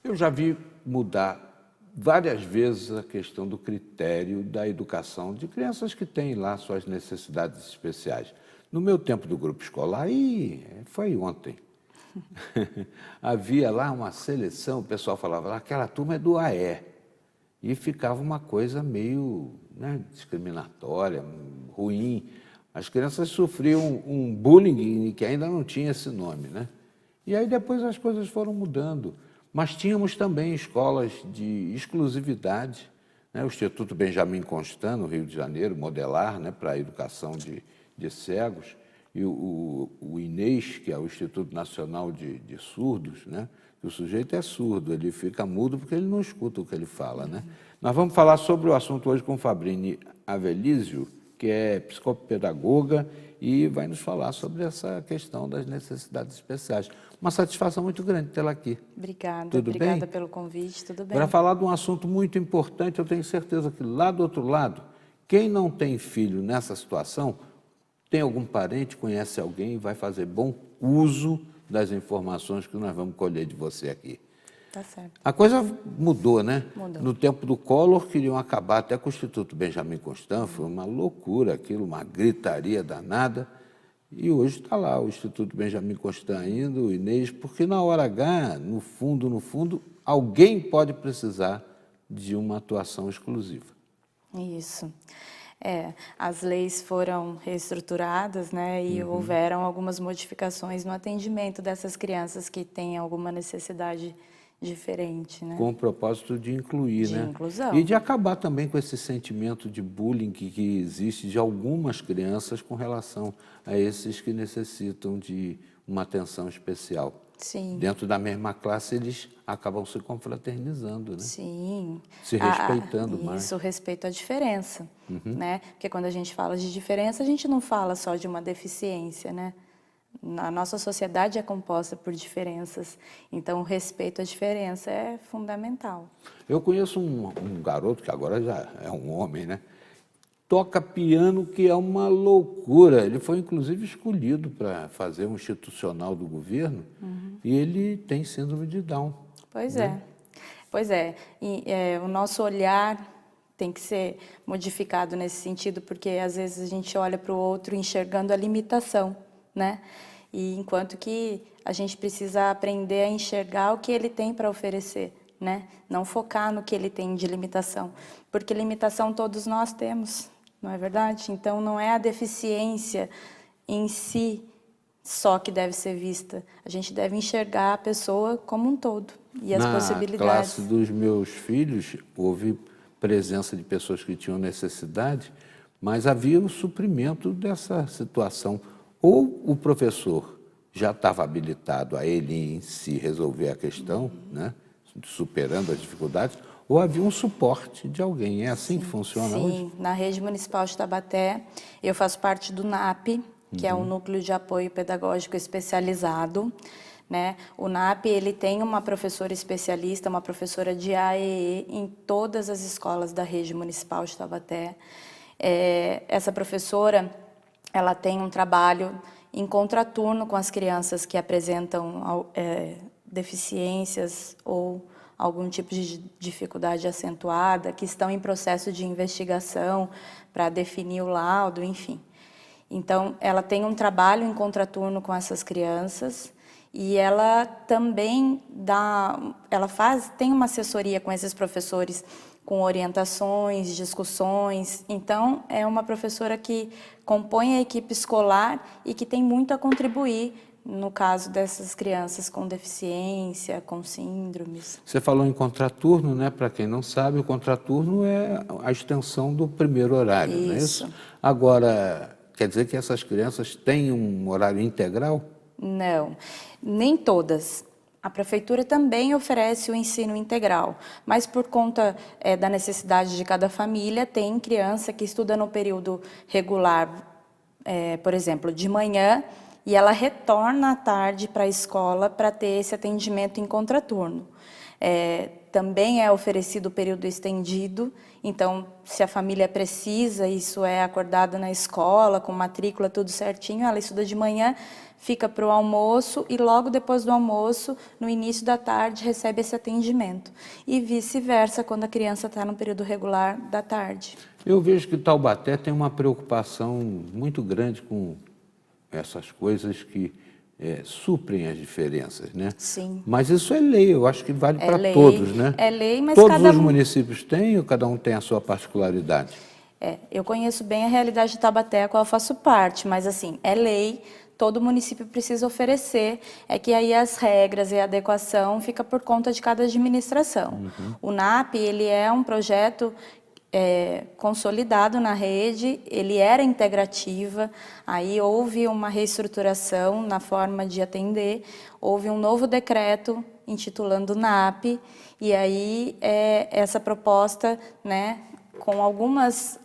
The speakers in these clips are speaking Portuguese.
Eu já vi mudar várias vezes a questão do critério da educação de crianças que têm lá suas necessidades especiais. No meu tempo do grupo escolar, foi ontem, havia lá uma seleção, o pessoal falava, aquela turma é do AE, e ficava uma coisa meio, né, discriminatória, ruim. As crianças sofriam um bullying que ainda não tinha esse nome, né? E aí depois as coisas foram mudando. Mas tínhamos também escolas de exclusividade, né? O Instituto Benjamin Constant, no Rio de Janeiro, Modelar, né, para a educação de cegos, e o INES, que é o Instituto Nacional de Surdos, né? Que o sujeito é surdo, ele fica mudo porque ele não escuta o que ele fala, né? Nós vamos falar sobre o assunto hoje com Fabrini Avelísio, que é psicopedagoga e vai nos falar sobre essa questão das necessidades especiais. Uma satisfação muito grande tê-la aqui. Obrigada, tudo obrigada bem? Pelo convite, tudo bem. Para falar de um assunto muito importante, eu tenho certeza que lá do outro lado, quem não tem filho nessa situação, tem algum parente, conhece alguém e vai fazer bom uso das informações que nós vamos colher de você aqui. Tá certo. A coisa mudou, né? Mudou. No tempo do Collor, queriam acabar até com o Instituto Benjamin Constant, foi uma loucura aquilo, uma gritaria danada. E hoje está lá o Instituto Benjamin Constant ainda, o Inês, porque na hora H, no fundo, alguém pode precisar de uma atuação exclusiva. Isso. As leis foram reestruturadas, né, e houveram algumas modificações no atendimento dessas crianças que têm alguma necessidade diferente, né? Com o propósito de incluir, De né? inclusão. E de acabar também com esse sentimento de bullying que existe de algumas crianças com relação a esses que necessitam de uma atenção especial. Sim. Dentro da mesma classe, eles acabam se confraternizando, né? Sim. Se respeitando mais. Isso, respeito à diferença, né? Porque quando a gente fala de diferença, a gente não fala só de uma deficiência, né? A nossa sociedade é composta por diferenças, então o respeito à diferença é fundamental. Eu conheço um garoto, que agora já é um homem, né? Toca piano, que é uma loucura. Ele foi, inclusive, escolhido para fazer um institucional do governo e ele tem síndrome de Down. Pois né? Pois é. E, o nosso olhar tem que ser modificado nesse sentido, porque às vezes a gente olha para o outro enxergando a limitação, né? E enquanto que a gente precisa aprender a enxergar o que ele tem para oferecer, né? Não focar no que ele tem de limitação, porque limitação todos nós temos, não é verdade? Então não é a deficiência em si só que deve ser vista. A gente deve enxergar a pessoa como um todo e as possibilidades. Na classe dos meus filhos, houve presença de pessoas que tinham necessidade, mas havia o suprimento dessa situação. Ou o professor já estava habilitado a ele em si resolver a questão, né, superando as dificuldades, ou havia um suporte de alguém. É assim que funciona hoje? Sim, na rede municipal de Taubaté, eu faço parte do NAP, que é o Núcleo de Apoio Pedagógico Especializado, né? O NAP, ele tem uma professora especialista, uma professora de AEE em todas as escolas da rede municipal de Taubaté. Essa professora, ela tem um trabalho em contraturno com as crianças que apresentam deficiências ou algum tipo de dificuldade acentuada, que estão em processo de investigação para definir o laudo, enfim. Então, ela tem um trabalho em contraturno com essas crianças e ela também tem uma assessoria com esses professores, com orientações, discussões. Então, é uma professora que compõe a equipe escolar e que tem muito a contribuir no caso dessas crianças com deficiência, com síndromes. Você falou em contraturno, né? Para quem não sabe, o contraturno é a extensão do primeiro horário, não é isso? Agora, quer dizer que essas crianças têm um horário integral? Não, nem todas. A prefeitura também oferece o ensino integral, mas por conta da necessidade de cada família, tem criança que estuda no período regular, por exemplo, de manhã, e ela retorna à tarde para a escola para ter esse atendimento em contraturno. também é oferecido o período estendido, então, se a família precisa, isso é acordado na escola, com matrícula, tudo certinho, ela estuda de manhã, fica para o almoço e logo depois do almoço, no início da tarde, recebe esse atendimento. E vice-versa, quando a criança está no período regular da tarde. Eu vejo que Taubaté tem uma preocupação muito grande com essas coisas que suprem as diferenças, né? Sim. Mas isso é lei, eu acho que vale para lei, todos, né? É lei, mas todos os municípios têm ou cada um tem a sua particularidade? Eu conheço bem a realidade de Taubaté, a qual eu faço parte, mas assim, é lei, todo município precisa oferecer, é que aí as regras e a adequação fica por conta de cada administração. O NAP, ele é um projeto consolidado na rede, ele era integrativa, aí houve uma reestruturação na forma de atender, houve um novo decreto intitulando NAP, e aí essa proposta, né, com algumas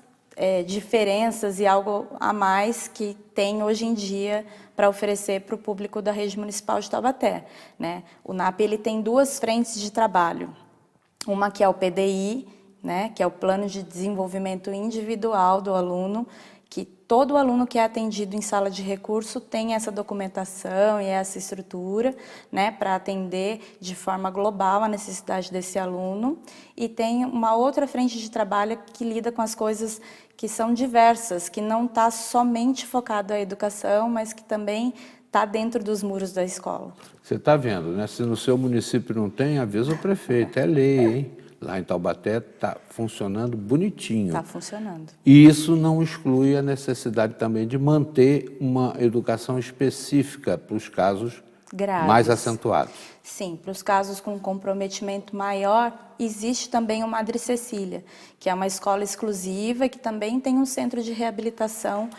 diferenças e algo a mais que tem hoje em dia para oferecer para o público da rede municipal de Taubaté, né? O NAP ele tem duas frentes de trabalho, uma que é o PDI, né, que é o Plano de Desenvolvimento Individual do aluno, que todo aluno que é atendido em sala de recurso tem essa documentação e essa estrutura, né, para atender de forma global a necessidade desse aluno. E tem uma outra frente de trabalho que lida com as coisas que são diversas, que não está somente focado à educação, mas que também está dentro dos muros da escola. Você está vendo, né? Se no seu município não tem, avisa o prefeito, é lei, hein? Lá em Taubaté está funcionando bonitinho. Está funcionando. E isso não exclui a necessidade também de manter uma educação específica para os casos graves, mais acentuados. Sim, para os casos com comprometimento maior, existe também o Madre Cecília, que é uma escola exclusiva e que também tem um centro de reabilitação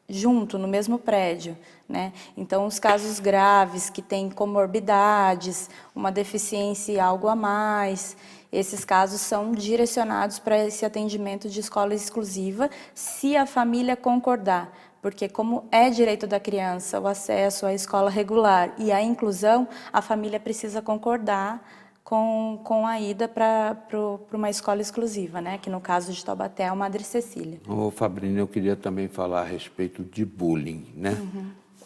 junto, no mesmo prédio, né? Então, os casos graves que têm comorbidades, uma deficiência e algo a mais, esses casos são direcionados para esse atendimento de escola exclusiva, se a família concordar. Porque como é direito da criança o acesso à escola regular e à inclusão, a família precisa concordar com a ida para uma escola exclusiva, né? Que no caso de Taubaté é o Madre Cecília. Ô, Fabrício, eu queria também falar a respeito de bullying, né?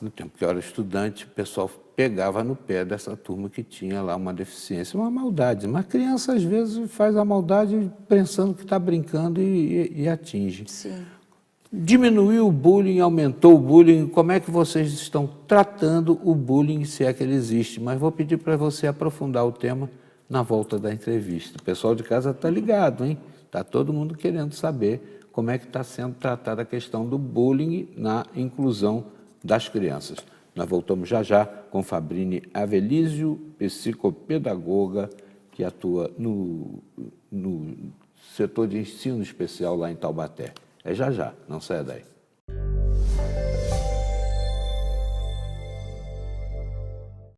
No tempo que eu era estudante, o pessoal pegava no pé dessa turma que tinha lá uma deficiência, uma maldade. Mas a criança, às vezes, faz a maldade pensando que está brincando e atinge. Sim. Diminuiu o bullying, aumentou o bullying, como é que vocês estão tratando o bullying, se é que ele existe? Mas vou pedir para você aprofundar o tema na volta da entrevista. O pessoal de casa está ligado, hein? Está todo mundo querendo saber como é que está sendo tratada a questão do bullying na inclusão das crianças. Nós voltamos já já com Fabrine Avelísio, psicopedagoga, que atua no setor de ensino especial lá em Taubaté. É já já, não saia daí.